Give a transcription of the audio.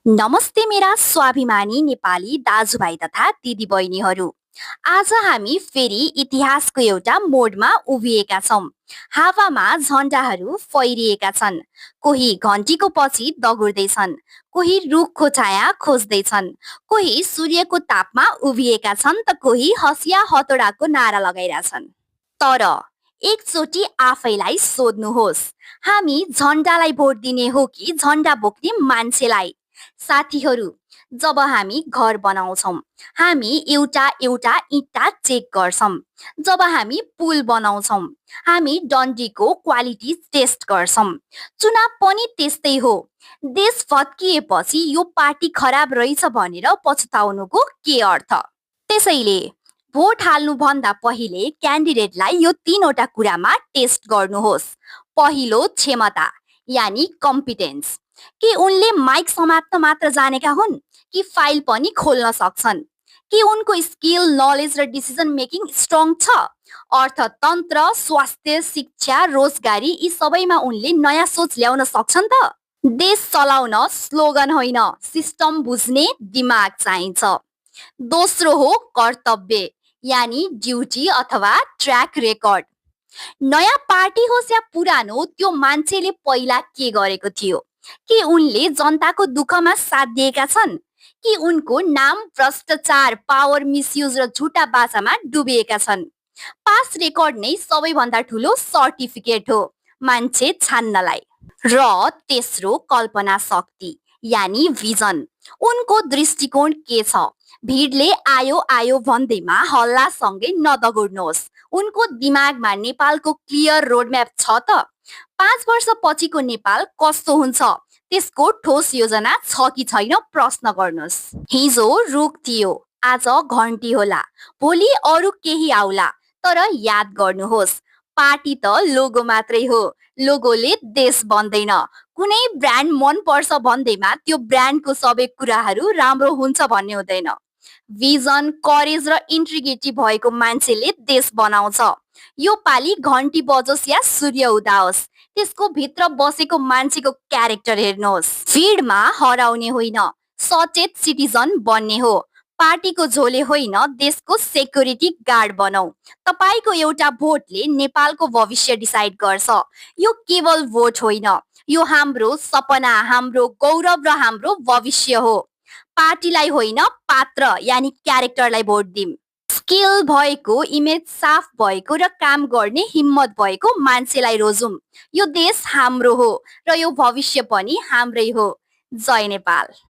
नमस्ते मेरा स्वाभिमानी नेपाली दाजुभाइ तथा दिदीबहिनीहरू। आज हामी फेरि इतिहासको एउटा मोडमा उभिएका छौँ। हावामा झन्डाहरू फैरिएका छन्। कोही घन्टीको पछि दगुर्दैछन्, कोही रुखको छाया खोज्दैछन्, कोही सूर्यको तापमा उभिएका छन् त कोही हँसिया हतोडाको नारा लगाइरहेछन्। तर एकचोटि आफैलाई सोध्नुहोस्, हामी झन्डालाई भोट दिने हो कि झन्डा बोक्ने मान्छेलाई? साथीहरू, जब हामी घर बनाउँछौँ, हामी एउटा एउटा इँटा चेक गर्छौँ। जब हामी पुल बनाउँछौँ, हामी डन्डीको क्वालिटी टेस्ट गर्छौँ। चुनाव पनि त्यस्तै हो। देश भत्किएपछि यो पार्टी खराब रहेछ भनेर पछुताउनुको के अर्थ? त्यसैले भोट हाल्नुभन्दा पहिले क्यान्डिडेटलाई यो तीनवटा कुरामा टेस्ट गर्नुहोस्। पहिलो, क्षमता यानि कम्पिटेन्स। के उनले माइक समात्न मात्र जानेका हुन् कि फाइल पनि खोल्न सक्छन्? के उनको स्किल, नलेज र डिसिजन मेकिङ स्ट्रङ छ? अर्थतन्त्र, स्वास्थ्य, शिक्षा, रोजगारी यी सबैमा उनले नयाँ सोच ल्याउन सक्छन् त? देश चलाउन स्लोगन होइन, सिस्टम बुझ्ने दिमाग चाहिन्छ। दोस्रो हो कर्तव्य यानि ड्युटी अथवा ट्र्याक रेकर्ड। नयाँ पार्टी होस् या पुरानो, त्यो मान्छेले पहिला के गरेको थियो? के उनले जनताको दुःखमा साथ दिएका छन्? कि उनको नाम भ्रष्टाचार, पावर मिसयुज र झुटा बाचामा डुबिएका छन्? पास रेकर्ड नै सबैभन्दा ठुलो सर्टिफिकेट हो मान्छे छान्नलाई। र तेस्रो, कल्पना शक्ति यानि भिजन। उनको दृष्टिकोण के छ? भिडले आयो आयो भन्दैमा हल्लासँगै नदगुर्नुहोस्। उनको दिमागमा नेपालको क्लियर रोडम्याप छ त? 5 वर्ष पछिको नेपाल कस्तो हुन्छ त्यसको ठोस योजना छ कि छैन प्रश्न गर्नुहोस्। हिजो रुख थियो, आज घन्टी होला, भोलि अरू केही आउला। तर याद गर्नुहोस्, पार्टी त लोगो मात्रै हो, लोगोले देश बन्दैन। कुनै ब्रान्ड मन पर्छ भन्दैमा त्यो ब्रान्डको सबै कुराहरू राम्रो हुन्छ भन्ने हुँदैन। भिजन, करेज र इन्ट्रिग्रिटी भएको मान्छेले देश बनाउँछ। यो पालि घन्टी बजोस् या सूर्य उदाओस्, त्यसको भित्र बसेको मान्छेको क्यारेक्टर हेर्नुहोस्। भिडमा हराउने होइन, सचेत सिटिजन बन्ने हो। पार्टीको झोले होइन, देशको सेक्युरिटी गार्ड बनाऊ। तपाईको एउटा भोटले नेपालको भविष्य डिसाइड गर्छ। यो केवल भोट होइन, यो हाम्रो सपना, हाम्रो गौरव र हाम्रो भविष्य हो। पार्टीलाई होइन, पात्र यानि क्यारेक्टरलाई भोट दिम। स्किल भएको, इमेज साफ भएको र काम गर्ने हिम्मत भएको मान्छेलाई रोजौं। यो देश हाम्रो हो र यो भविष्य पनि हाम्रै हो। जय नेपाल।